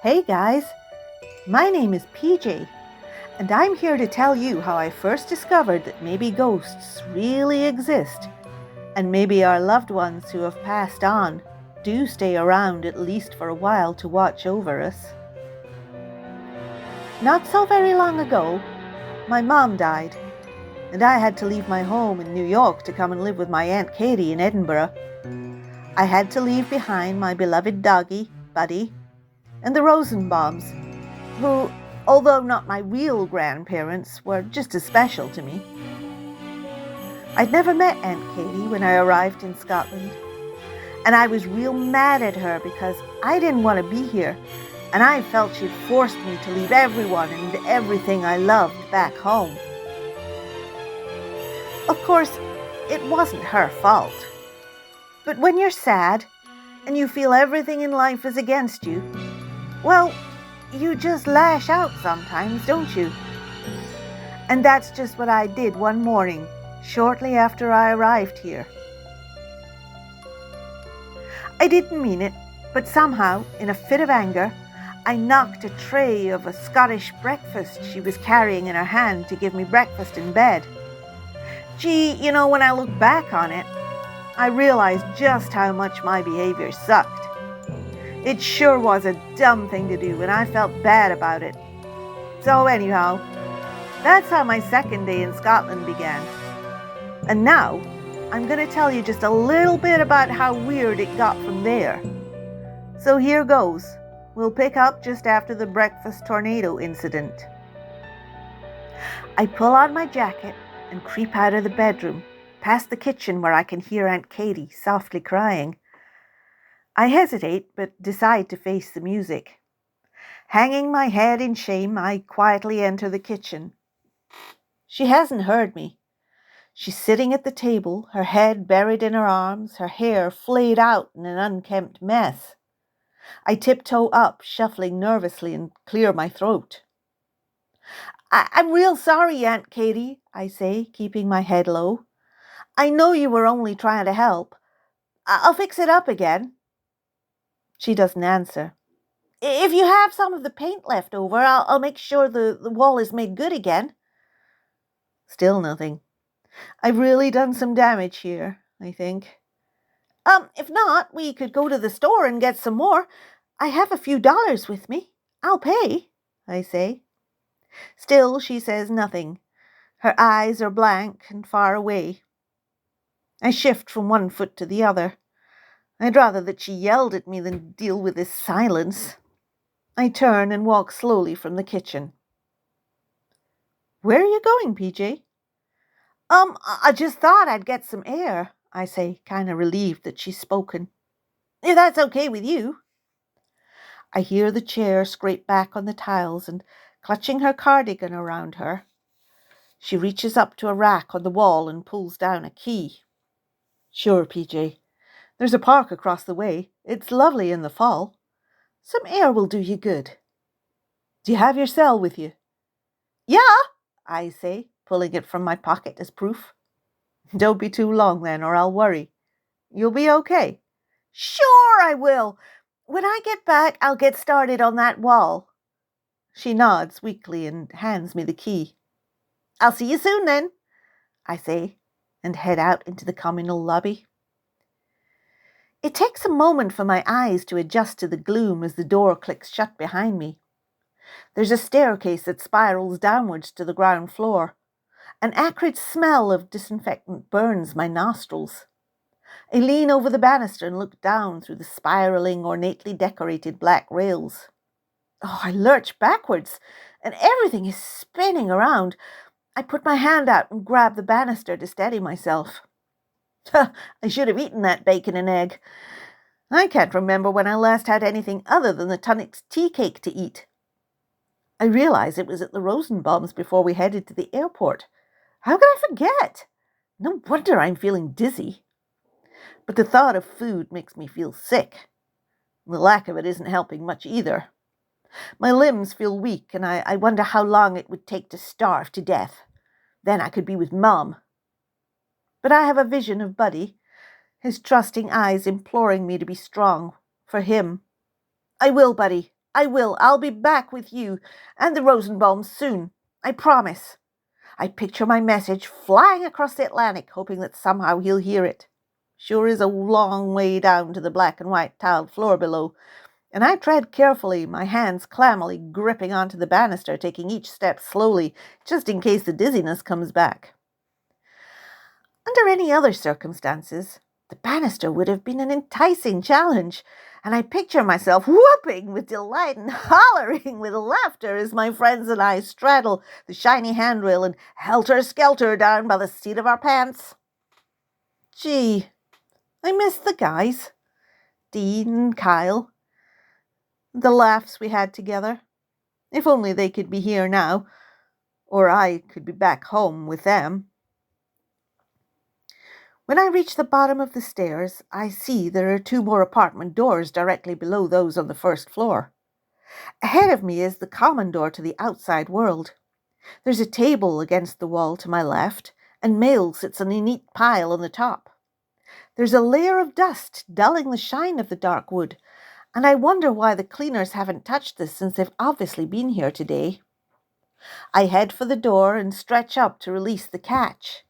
Hey guys, my name is PJ, and I'm here to tell you how I first discovered that maybe ghosts really exist, and maybe our loved ones who have passed on do stay around at least for a while to watch over us. Not so very long ago, my mom died, and I had to leave my home in New York to come and live with my Aunt Katie in Edinburgh. I had to leave behind my beloved doggie, Buddy, and the Rosenbaums, who, although not my real grandparents, were just as special to me. I'd never met Aunt Katie when I arrived in Scotland, and I was real mad at her because I didn't want to be here, and I felt she'd forced me to leave everyone and everything I loved back home. Of course, it wasn't her fault. But when you're sad, and you feel everything in life is against you, well, you just lash out sometimes, don't you? And that's just what I did one morning, shortly after I arrived here. I didn't mean it, but somehow, in a fit of anger, I knocked a tray of a Scottish breakfast she was carrying in her hand to give me breakfast in bed. Gee, when I look back on it, I realized just how much my behavior sucked. It sure was a dumb thing to do, and I felt bad about it. So anyhow, that's how my second day in Scotland began. And now, I'm going to tell you just a little bit about how weird it got from there. So here goes. We'll pick up just after the breakfast tornado incident. I pull on my jacket and creep out of the bedroom, past the kitchen where I can hear Aunt Katie softly crying. I hesitate, but decide to face the music. Hanging my head in shame, I quietly enter the kitchen. She hasn't heard me. She's sitting at the table, her head buried in her arms, her hair flayed out in an unkempt mess. I tiptoe up, shuffling nervously, and clear my throat. I'm real sorry, Aunt Katie, I say, keeping my head low. I know you were only trying to help. I'll fix it up again. She doesn't answer. If you have some of the paint left over, I'll make sure the wall is made good again. Still nothing. I've really done some damage here, I think. If not, we could go to the store and get some more. I have a few dollars with me. I'll pay, I say. Still, she says nothing. Her eyes are blank and far away. I shift from one foot to the other. I'd rather that she yelled at me than deal with this silence. I turn and walk slowly from the kitchen. Where are you going, PJ? I just thought I'd get some air, I say, kind of relieved that she's spoken. If that's okay with you. I hear the chair scrape back on the tiles and, clutching her cardigan around her, she reaches up to a rack on the wall and pulls down a key. Sure, PJ. There's a park across the way. It's lovely in the fall. Some air will do you good. Do you have your cell with you? Yeah, I say, pulling it from my pocket as proof. Don't be too long then, or I'll worry. You'll be okay. Sure I will. When I get back, I'll get started on that wall. She nods weakly and hands me the key. I'll see you soon then, I say, and head out into the communal lobby. It takes a moment for my eyes to adjust to the gloom as the door clicks shut behind me. There's a staircase that spirals downwards to the ground floor. An acrid smell of disinfectant burns my nostrils. I lean over the banister and look down through the spiraling, ornately decorated black rails. Oh, I lurch backwards, and everything is spinning around. I put my hand out and grab the banister to steady myself. I should have eaten that bacon and egg. I can't remember when I last had anything other than the Tunnock's tea cake to eat. I realize it was at the Rosenbaums before we headed to the airport. How could I forget? No wonder I'm feeling dizzy. But the thought of food makes me feel sick. The lack of it isn't helping much either. My limbs feel weak, and I wonder how long it would take to starve to death. Then I could be with Mum. But I have a vision of Buddy, his trusting eyes imploring me to be strong, for him. I will, Buddy, I will. I'll be back with you and the Rosenbaums soon. I promise. I picture my message flying across the Atlantic, hoping that somehow he'll hear it. Sure is a long way down to the black and white tiled floor below, and I tread carefully, my hands clammily gripping onto the banister, taking each step slowly, just in case the dizziness comes back. Under any other circumstances, the banister would have been an enticing challenge, and I picture myself whooping with delight and hollering with laughter as my friends and I straddle the shiny handrail and helter-skelter down by the seat of our pants. Gee, I miss the guys, Dean and Kyle, the laughs we had together. If only they could be here now, or I could be back home with them. When I reach the bottom of the stairs, I see there are 2 more apartment doors directly below those on the first floor. Ahead of me is the common door to the outside world. There's a table against the wall to my left, and mail sits on a neat pile on the top. There's a layer of dust dulling the shine of the dark wood, and I wonder why the cleaners haven't touched this since they've obviously been here today. I head for the door and stretch up to release the catch.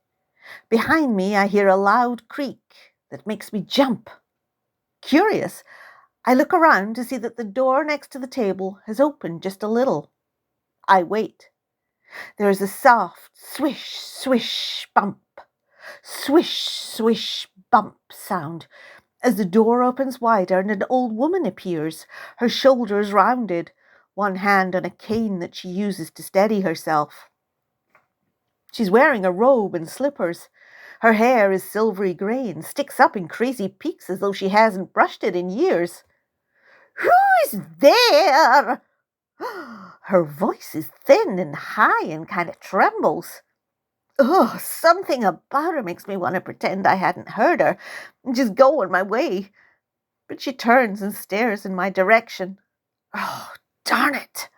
Behind me, I hear a loud creak that makes me jump. Curious, I look around to see that the door next to the table has opened just a little. I wait. There is a soft swish, swish, bump, swish, swish, bump sound as the door opens wider and an old woman appears, her shoulders rounded, one hand on a cane that she uses to steady herself. She's wearing a robe and slippers. Her hair is silvery grey and sticks up in crazy peaks as though she hasn't brushed it in years. "Who's there?" Her voice is thin and high and kind of trembles. Oh, something about her makes me want to pretend I hadn't heard her and just go on my way. But she turns and stares in my direction. Oh, darn it.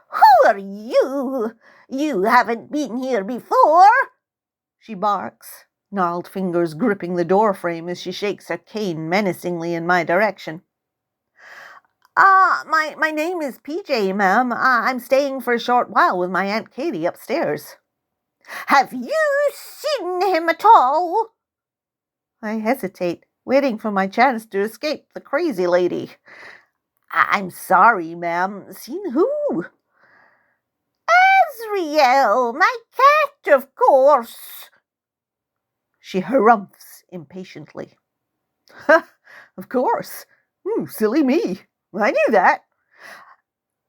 "Who are you? You haven't been here before," she barks, gnarled fingers gripping the door frame as she shakes her cane menacingly in my direction. My name is PJ, ma'am. I'm staying for a short while with my Aunt Katie upstairs." "Have you seen him at all?" I hesitate, waiting for my chance to escape the crazy lady. "I'm sorry, ma'am. Seen who?" "Azrael, my cat, of course." She harumphs impatiently. "Of course. Silly me. I knew that."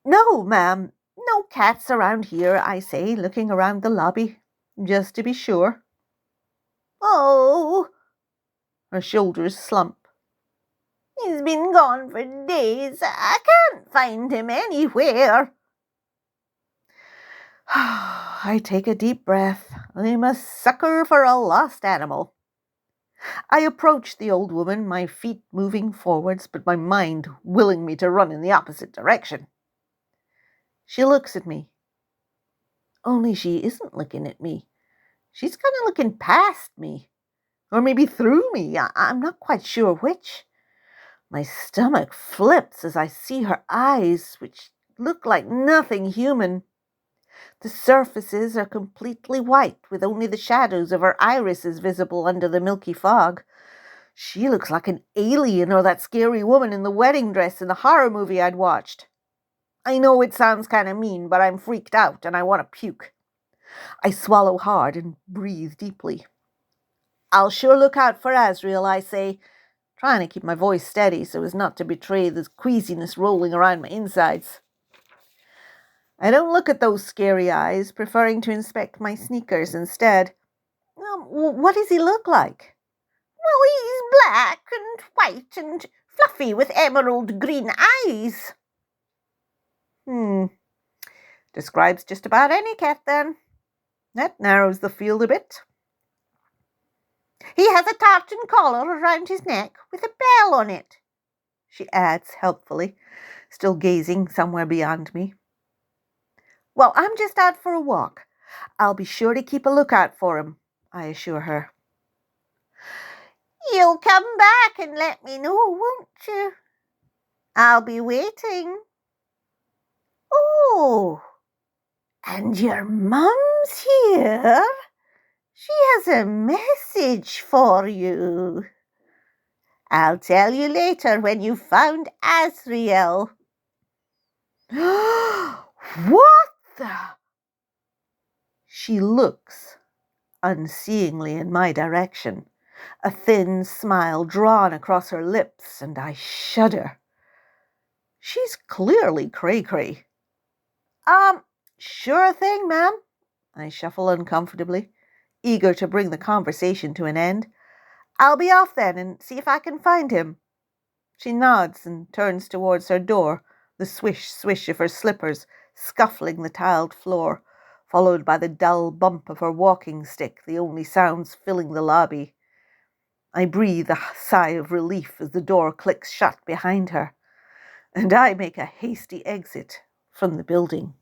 "No, ma'am. No cats around here," I say, looking around the lobby, just to be sure. "Oh." Her shoulders slump. "He's been gone for days. I can't find him anywhere." I take a deep breath. I'm a sucker for a lost animal. I approach the old woman, my feet moving forwards, but my mind willing me to run in the opposite direction. She looks at me. Only she isn't looking at me. She's kind of looking past me. Or maybe through me. I'm not quite sure which. My stomach flips as I see her eyes, which look like nothing human. The surfaces are completely white, with only the shadows of her irises visible under the milky fog. She looks like an alien or that scary woman in the wedding dress in the horror movie I'd watched. I know it sounds kind of mean, but I'm freaked out and I want to puke. I swallow hard and breathe deeply. "I'll sure look out for Azrael," I say, trying to keep my voice steady so as not to betray the queasiness rolling around my insides. I don't look at those scary eyes, preferring to inspect my sneakers instead. What does he look like? "Well, he's black and white and fluffy with emerald green eyes." Describes just about any cat, then. That narrows the field a bit. "He has a tartan collar around his neck with a bell on it," she adds helpfully, still gazing somewhere beyond me. "Well, I'm just out for a walk. I'll be sure to keep a lookout for him," I assure her. "You'll come back and let me know, won't you?" I'll be waiting. Oh, and your mum's here? She has a message for you. I'll tell you later when you've found Asriel. What the? She looks unseeingly in my direction, a thin smile drawn across her lips, and I shudder. She's clearly cray-cray. Sure thing, ma'am. I shuffle uncomfortably, eager to bring the conversation to an end. I'll be off then and see if I can find him. She nods and turns towards her door, the swish-swish of her slippers scuffling the tiled floor, followed by the dull bump of her walking stick, the only sounds filling the lobby. I breathe a sigh of relief as the door clicks shut behind her, and I make a hasty exit from the building.